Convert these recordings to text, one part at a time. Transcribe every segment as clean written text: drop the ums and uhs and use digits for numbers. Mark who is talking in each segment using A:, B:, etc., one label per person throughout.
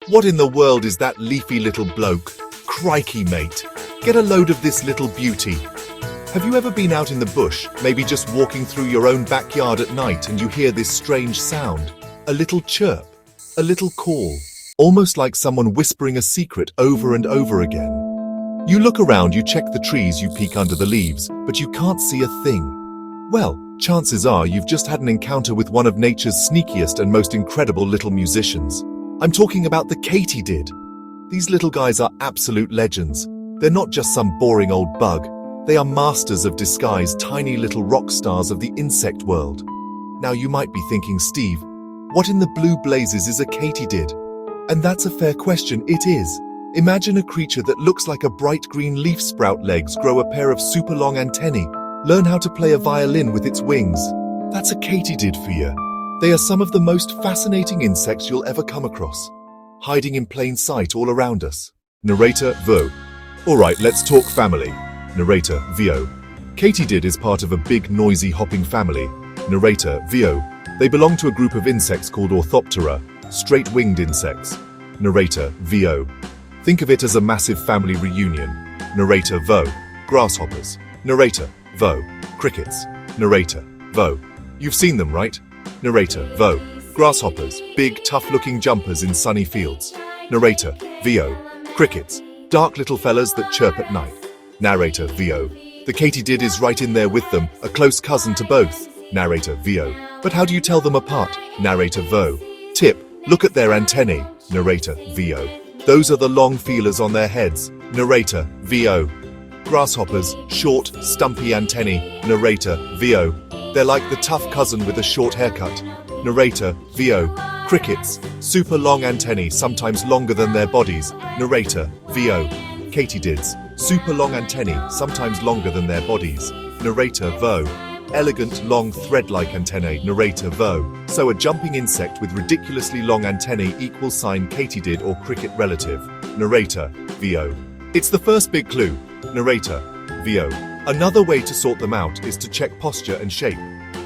A: What in the world is that leafy little bloke? Crikey, mate. Get a load of this little beauty. Have you ever been out in the bush, maybe just walking through your own backyard at night, and you hear this strange sound? A little chirp, a little call, almost like someone whispering a secret over and over again. You look around, you check the trees, you peek under the leaves, but you can't see a thing. Well, chances are you've just had an encounter with one of nature's sneakiest and most incredible little musicians. I'm talking about the katydid. These little guys are absolute legends. They're not just some boring old bug. They are masters of disguise, tiny little rock stars of the insect world. Now you might be thinking, Steve, what in the blue blazes is a katydid? And that's a fair question, it is. Imagine a creature that looks like a bright green leaf sprout legs grow a pair of super long antennae, learn how to play a violin with its wings. That's a katydid for you. They are some of the most fascinating insects you'll ever come across, hiding in plain sight all around us. Narrator Vo. Alright, let's talk family. Narrator Vo. Katydid is part of a big, noisy, hopping family. Narrator Vo. They belong to a group of insects called Orthoptera, straight-winged insects. Narrator Vo. Think of it as a massive family reunion. Narrator Vo. Grasshoppers. Narrator Vo. Crickets. Narrator Vo. You've seen them, right? Narrator Vo. Grasshoppers, big, tough-looking jumpers in sunny fields. Narrator Vo. Crickets, dark little fellas that chirp at night. Narrator Vo. The katydid is right in there with them, a close cousin to both. Narrator Vo. But how do you tell them apart? Narrator Vo. Tip, look at their antennae. Narrator Vo. Those are the long feelers on their heads. Narrator Vo. Grasshoppers, short, stumpy antennae. Narrator Vo. They're like the tough cousin with a short haircut. Narrator Vo. Crickets, super long antennae, sometimes longer than their bodies. Narrator Vo. Katydids, super long antennae, sometimes longer than their bodies. Narrator Vo. Elegant, long, thread-like antennae. Narrator Vo. So a jumping insect with ridiculously long antennae equals sign katydid or cricket relative. Narrator Vo. It's the first big clue. Narrator Vo. Another way to sort them out is to check posture and shape.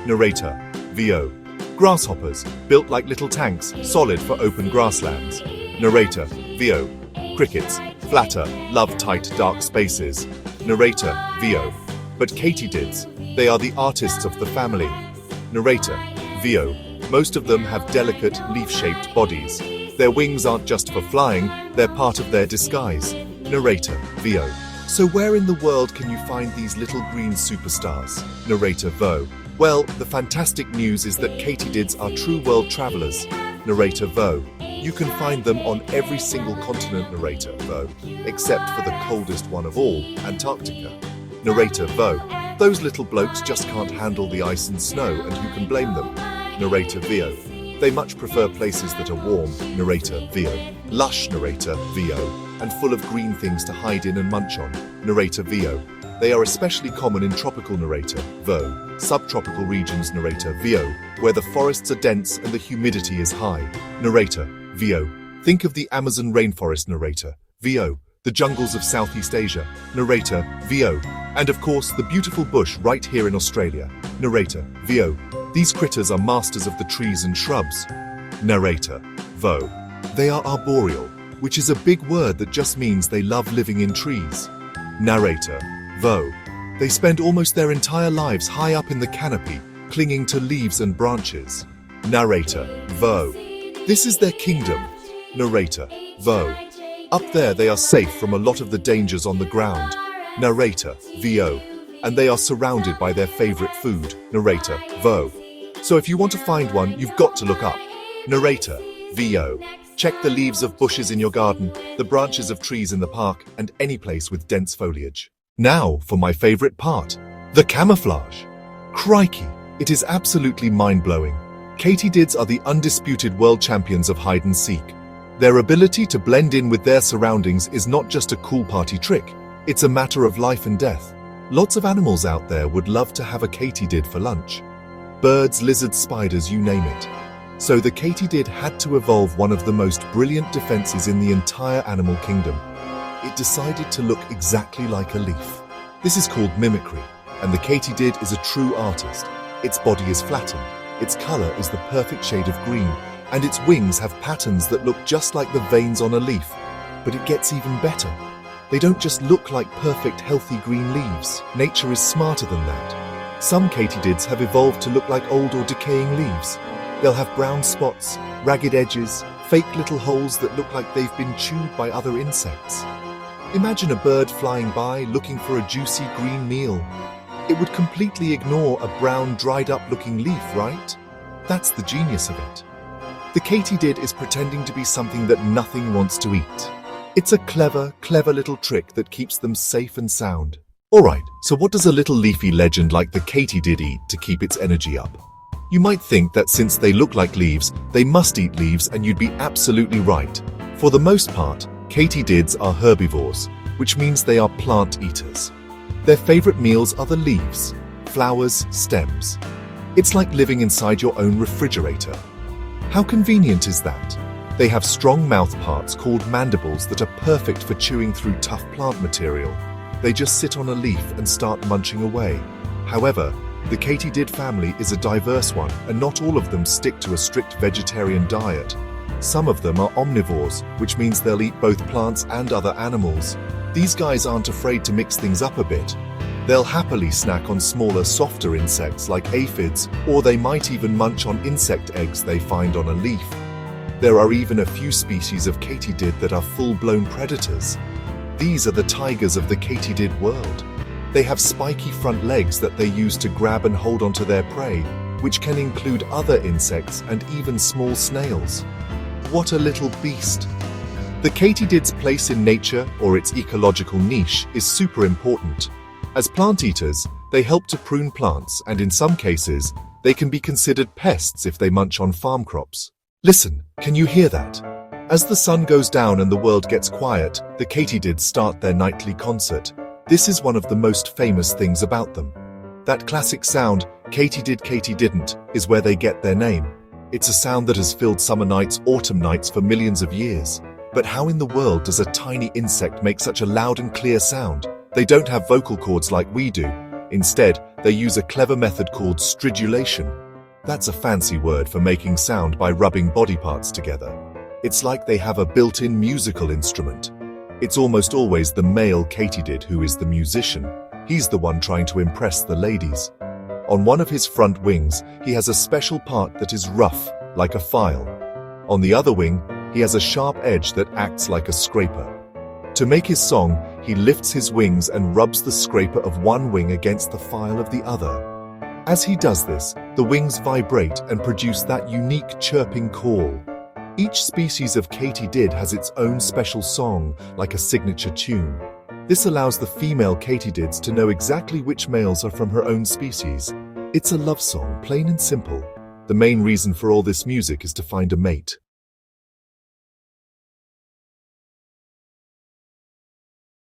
A: Narrator Vo. Grasshoppers, built like little tanks, solid for open grasslands. Narrator Vo. Crickets, flatter, love tight dark spaces. Narrator Vo. But katydids, they are the artists of the family. Narrator Vo. Most of them have delicate, leaf-shaped bodies. Their wings aren't just for flying, they're part of their disguise. Narrator Vo. So where in the world can you find these little green superstars? Narrator Vo. Well, the fantastic news is that katydids are true world travelers. Narrator Vo. You can find them on every single continent, Narrator Vo, except for the coldest one of all, Antarctica. Narrator Vo. Those little blokes just can't handle the ice and snow, and who can blame them? Narrator Vo. They much prefer places that are warm. Narrator Vo. Lush. Narrator Vo. And full of green things to hide in and munch on. Narrator Vo. They are especially common in tropical. Narrator Vo. Subtropical regions. Narrator Vo. Where the forests are dense and the humidity is high. Narrator Vo. Think of the Amazon rainforest. Narrator Vo. The jungles of Southeast Asia. Narrator Vo. And of course, the beautiful bush right here in Australia. Narrator Vo. These critters are masters of the trees and shrubs. Narrator Vo. They are arboreal, which is a big word that just means they love living in trees. Narrator Vo. They spend almost their entire lives high up in the canopy, clinging to leaves and branches. Narrator Vo. This is their kingdom. Narrator Vo. Up there they are safe from a lot of the dangers on the ground. Narrator Vo. And they are surrounded by their favorite food. Narrator Vo. So if you want to find one, you've got to look up. Narrator Vo. Check the leaves of bushes in your garden, the branches of trees in the park, and any place with dense foliage. Now for my favorite part, the camouflage. Crikey, it is absolutely mind-blowing. Katydids are the undisputed world champions of hide and seek. Their ability to blend in with their surroundings is not just a cool party trick, it's a matter of life and death. Lots of animals out there would love to have a katydid for lunch. Birds, lizards, spiders, you name it. So the katydid had to evolve one of the most brilliant defenses in the entire animal kingdom. It decided to look exactly like a leaf. This is called mimicry, and the katydid is a true artist. Its body is flattened, its color is the perfect shade of green, And its wings have patterns that look just like the veins on a leaf. But it gets even better. They don't just look like perfect, healthy green leaves. Nature is smarter than that. Some katydids have evolved to look like old or decaying leaves. They'll have brown spots, ragged edges, fake little holes that look like they've been chewed by other insects. Imagine a bird flying by looking for a juicy green meal. It would completely ignore a brown, dried-up looking leaf, right? That's the genius of it. The katydid is pretending to be something that nothing wants to eat. It's a clever little trick that keeps them safe and sound. Alright, so what does a little leafy legend like the katydid eat to keep its energy up? You might think that since they look like leaves, they must eat leaves, and you'd be absolutely right. For the most part, katydids are herbivores, which means they are plant eaters. Their favorite meals are the leaves, flowers, stems. It's like living inside your own refrigerator. How convenient is that? They have strong mouth parts called mandibles that are perfect for chewing through tough plant material. They just sit on a leaf and start munching away. However, the katydid family is a diverse one, and not all of them stick to a strict vegetarian diet. Some of them are omnivores, which means they'll eat both plants and other animals. These guys aren't afraid to mix things up a bit. They'll happily snack on smaller, softer insects like aphids, or they might even munch on insect eggs they find on a leaf. There are even a few species of katydid that are full-blown predators. These are the tigers of the katydid world. They have spiky front legs that they use to grab and hold onto their prey, which can include other insects and even small snails. What a little beast! The katydid's place in nature, or its ecological niche, is super important. As plant eaters, they help to prune plants, and in some cases, they can be considered pests if they munch on farm crops. Listen, can you hear that? As the sun goes down and the world gets quiet, the katydids start their nightly concert. This is one of the most famous things about them. That classic sound, katydid, katydidn't, is where they get their name. It's a sound that has filled summer nights, autumn nights for millions of years. But how in the world does a tiny insect make such a loud and clear sound? They don't have vocal cords like we do. Instead, they use a clever method called stridulation. That's a fancy word for making sound by rubbing body parts together. It's like they have a built-in musical instrument. It's almost always the male katydid who is the musician. He's the one trying to impress the ladies. On one of his front wings, he has a special part that is rough, like a file. On the other wing, he has a sharp edge that acts like a scraper. To make his song, he lifts his wings and rubs the scraper of one wing against the file of the other. As he does this, the wings vibrate and produce that unique chirping call. Each species of katydid has its own special song, like a signature tune. This allows the female katydids to know exactly which males are from her own species. It's a love song, plain and simple. The main reason for all this music is to find a mate.